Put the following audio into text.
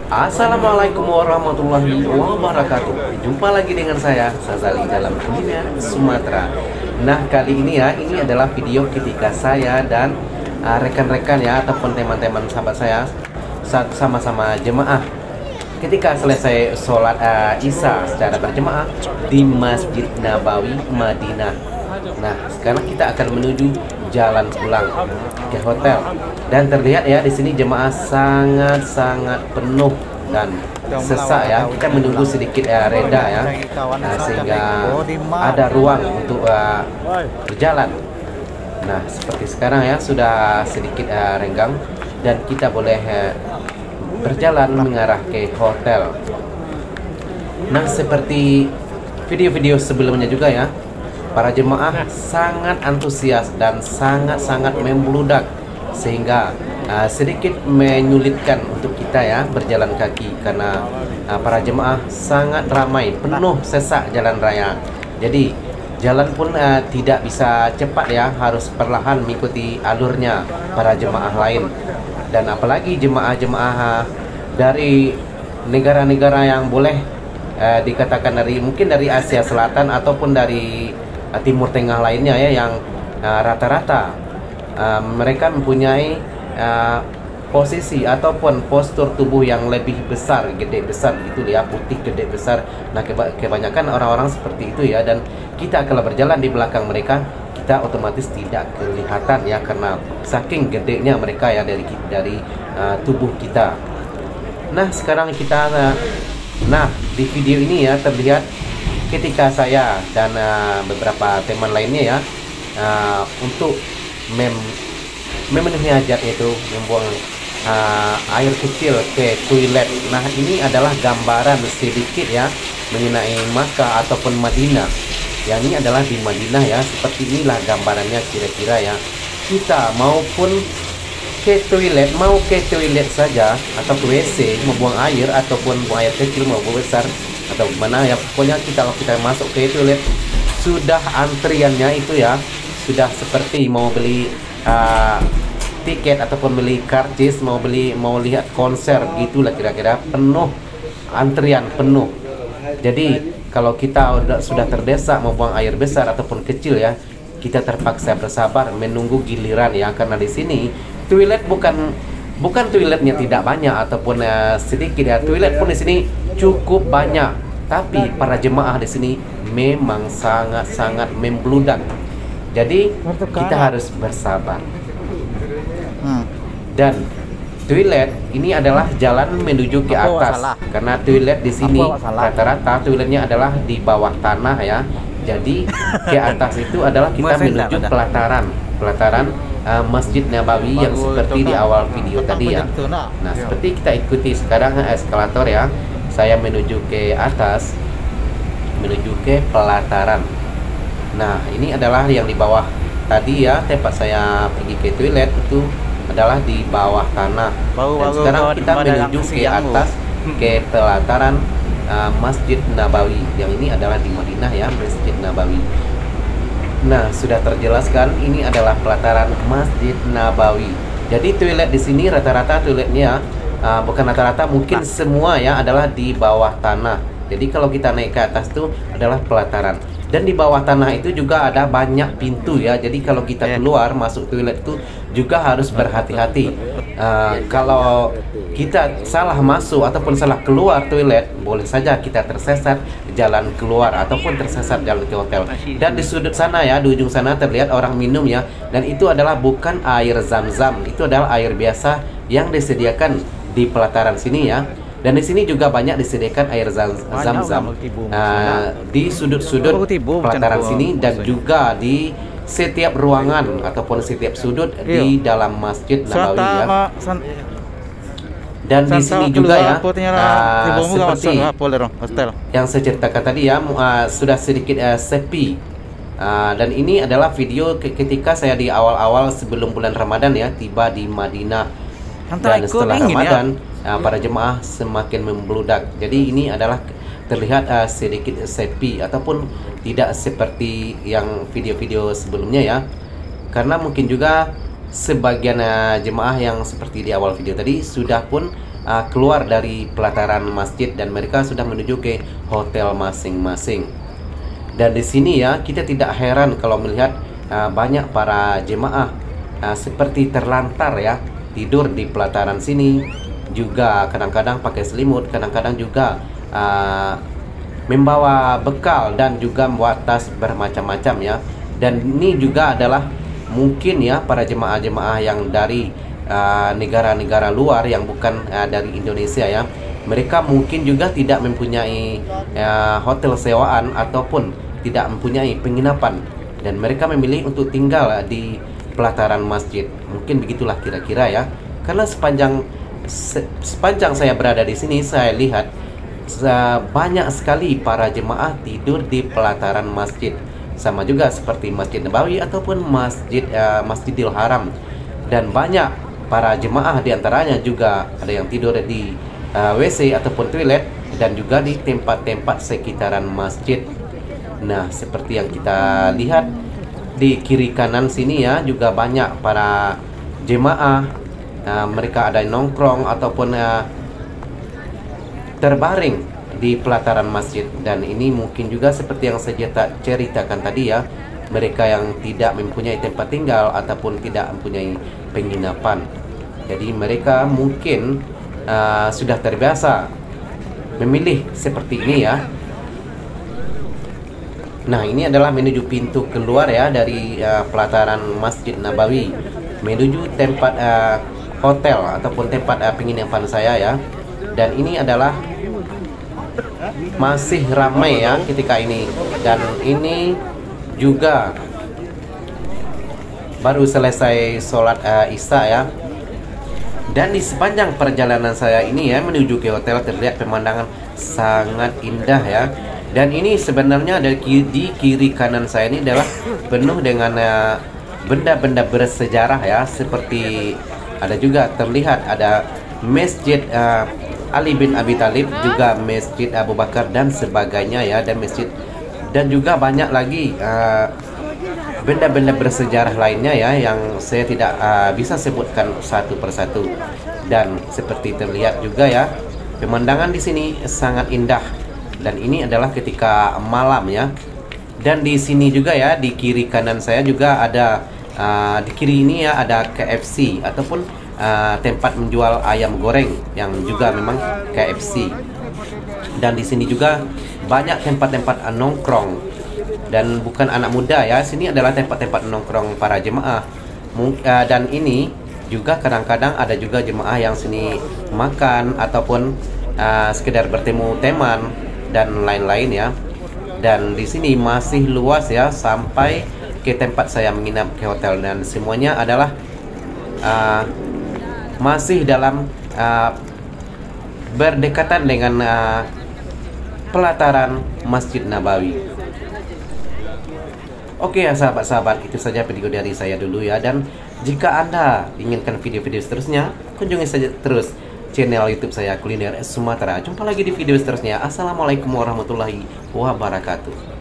Assalamualaikum warahmatullahi wabarakatuh. Jumpa lagi dengan saya, Sazali, dalam kuliner Sumatera. Nah, kali ini ya, ini adalah video ketika saya dan rekan-rekan ya, ataupun teman-teman sahabat saya sama-sama jemaah ketika selesai sholat Isya secara berjemaah di Masjid Nabawi, Madinah. Nah, sekarang kita akan menuju jalan pulang ke hotel, dan terlihat ya di sini jemaah sangat penuh dan sesak ya. Kita menunggu sedikit reda ya, sehingga ada ruang untuk berjalan. Nah, seperti sekarang ya sudah sedikit renggang dan kita boleh berjalan mengarah ke hotel. Nah, seperti video-video sebelumnya juga ya, para jemaah sangat antusias dan sangat membludak, sehingga sedikit menyulitkan untuk kita ya berjalan kaki, karena para jemaah sangat ramai, penuh sesak jalan raya. Jadi jalan pun tidak bisa cepat ya, harus perlahan mengikuti alurnya para jemaah lain. Dan apalagi jemaah-jemaah dari negara-negara yang boleh dikatakan mungkin dari Asia Selatan ataupun dari Timur Tengah lainnya ya, yang rata-rata mereka mempunyai posisi ataupun postur tubuh yang lebih besar, gede besar gitu ya, putih gede besar. Nah, kebanyakan orang-orang seperti itu ya, dan kita kalau berjalan di belakang mereka, kita otomatis tidak kelihatan ya, karena saking gedenya mereka ya dari tubuh kita. Nah, sekarang kita di video ini ya terlihat ketika saya dan beberapa teman lainnya ya untuk memenuhi hajat, yaitu membuang air kecil ke toilet. Nah, ini adalah gambaran sedikit ya mengenai Makkah ataupun Madinah. Yang ini adalah di Madinah ya, seperti inilah gambarannya kira-kira ya. Kita maupun ke toilet, mau ke toilet saja atau ke WC, mau buang air ataupun buang air kecil mau buang besar atau mana ya, pokoknya kalau kita masuk ke toilet sudah antriannya itu ya, sudah seperti mau beli tiket ataupun beli karcis, mau lihat konser gitulah, kira-kira penuh, antrian penuh. Jadi kalau kita sudah terdesak mau buang air besar ataupun kecil ya, kita terpaksa bersabar menunggu giliran ya, karena di sini toilet bukan toiletnya tidak banyak ataupun sedikit ya, toilet pun di sini cukup banyak, tapi para jemaah di sini memang sangat membludak. Jadi kita harus bersabar. Dan toilet ini adalah jalan menuju ke atas, karena toilet di sini rata-rata toiletnya adalah di bawah tanah ya. Jadi ke atas itu adalah kita menuju pelataran Masjid Nabawi yang seperti di awal video tadi ya. Nah, seperti kita ikuti sekarang eskalator ya. Saya menuju ke atas, menuju ke pelataran. Nah, ini adalah yang di bawah tadi ya, tempat saya pergi ke toilet itu adalah di bawah tanah. Dan sekarang kita menuju ke atas ke pelataran Masjid Nabawi. Yang ini adalah di Madinah ya, Masjid Nabawi. Nah, sudah terjelaskan ini adalah pelataran Masjid Nabawi. Jadi toilet di sini rata-rata toiletnya bukan rata-rata, mungkin semua ya adalah di bawah tanah. Jadi kalau kita naik ke atas itu adalah pelataran. Dan di bawah tanah itu juga ada banyak pintu ya. Jadi kalau kita keluar masuk toilet itu juga harus berhati-hati. Kalau kita salah masuk ataupun salah keluar toilet, boleh saja kita tersesat jalan keluar ataupun tersesat jalan ke hotel. Dan di sudut sana ya, di ujung sana terlihat orang minum ya. Dan itu adalah bukan air zam-zam, itu adalah air biasa yang disediakan di pelataran sini ya. Dan di sini juga banyak disediakan air zam-zam di sudut-sudut pelataran sini, dan juga di setiap ruangan ataupun setiap sudut di dalam Masjid Nabawi ya. Dan di sini juga ya seperti yang saya ceritakan tadi ya, sudah sedikit sepi. Dan ini adalah video ketika saya di awal-awal sebelum bulan Ramadan ya, tiba di Madinah. Dan setelah Ramadan para jemaah semakin membludak. Jadi ini adalah terlihat sedikit sepi ataupun tidak seperti yang video-video sebelumnya ya. Karena mungkin juga sebagian jemaah yang seperti di awal video tadi sudah pun keluar dari pelataran masjid dan mereka sudah menuju ke hotel masing-masing. Dan di sini ya kita tidak heran kalau melihat banyak para jemaah seperti terlantar ya, tidur di pelataran sini, juga kadang-kadang pakai selimut, kadang-kadang juga membawa bekal dan juga membawa tas bermacam-macam ya. Dan ini juga adalah mungkin ya para jemaah-jemaah yang dari negara-negara luar yang bukan dari Indonesia ya. Mereka mungkin juga tidak mempunyai hotel sewaan ataupun tidak mempunyai penginapan, dan mereka memilih untuk tinggal di pelataran masjid. Mungkin begitulah kira-kira ya. Karena sepanjang saya berada di sini, saya lihat banyak sekali para jemaah tidur di pelataran masjid. Sama juga seperti Masjid Nabawi ataupun Masjidil Haram. Dan banyak para jemaah diantaranya juga ada yang tidur di WC ataupun toilet dan juga di tempat-tempat sekitaran masjid. Nah, seperti yang kita lihat di kiri kanan sini ya, juga banyak para jemaah. Mereka ada yang nongkrong ataupun terbaring di pelataran masjid. Dan ini mungkin juga seperti yang saya ceritakan tadi ya, mereka yang tidak mempunyai tempat tinggal ataupun tidak mempunyai penginapan. Jadi mereka mungkin sudah terbiasa memilih seperti ini ya. Nah, ini adalah menuju pintu keluar ya dari pelataran Masjid Nabawi menuju tempat hotel ataupun tempat penginapan saya ya. Dan ini adalah masih ramai ya ketika ini. Dan ini juga baru selesai sholat Isya ya. Dan di sepanjang perjalanan saya ini ya menuju ke hotel terlihat pemandangan sangat indah ya. Dan ini sebenarnya di kiri kanan saya ini adalah penuh dengan benda-benda bersejarah ya. Seperti ada juga terlihat ada Masjid Ali bin Abi Thalib, juga Masjid Abu Bakar dan sebagainya ya. Dan juga banyak lagi benda-benda bersejarah lainnya ya yang saya tidak bisa sebutkan satu persatu. Dan seperti terlihat juga ya, pemandangan di sini sangat indah. Dan ini adalah ketika malam ya. Dan di sini juga ya, di kiri kanan saya juga ada di kiri ini ya ada KFC ataupun tempat menjual ayam goreng yang juga memang KFC. Dan di sini juga banyak tempat-tempat nongkrong. Dan bukan anak muda ya, sini adalah tempat-tempat nongkrong para jemaah. Dan ini juga kadang-kadang ada juga jemaah yang sini makan ataupun sekedar bertemu teman dan lain-lain ya. Dan di sini masih luas ya sampai ke tempat saya menginap ke hotel, dan semuanya adalah masih dalam berdekatan dengan pelataran Masjid Nabawi. Oke ya sahabat-sahabat, itu saja video dari saya dulu ya. Dan jika Anda inginkan video-video seterusnya, kunjungi saja terus channel YouTube saya Kuliner Sumatera. Jumpa lagi di video seterusnya. Assalamualaikum warahmatullahi wabarakatuh.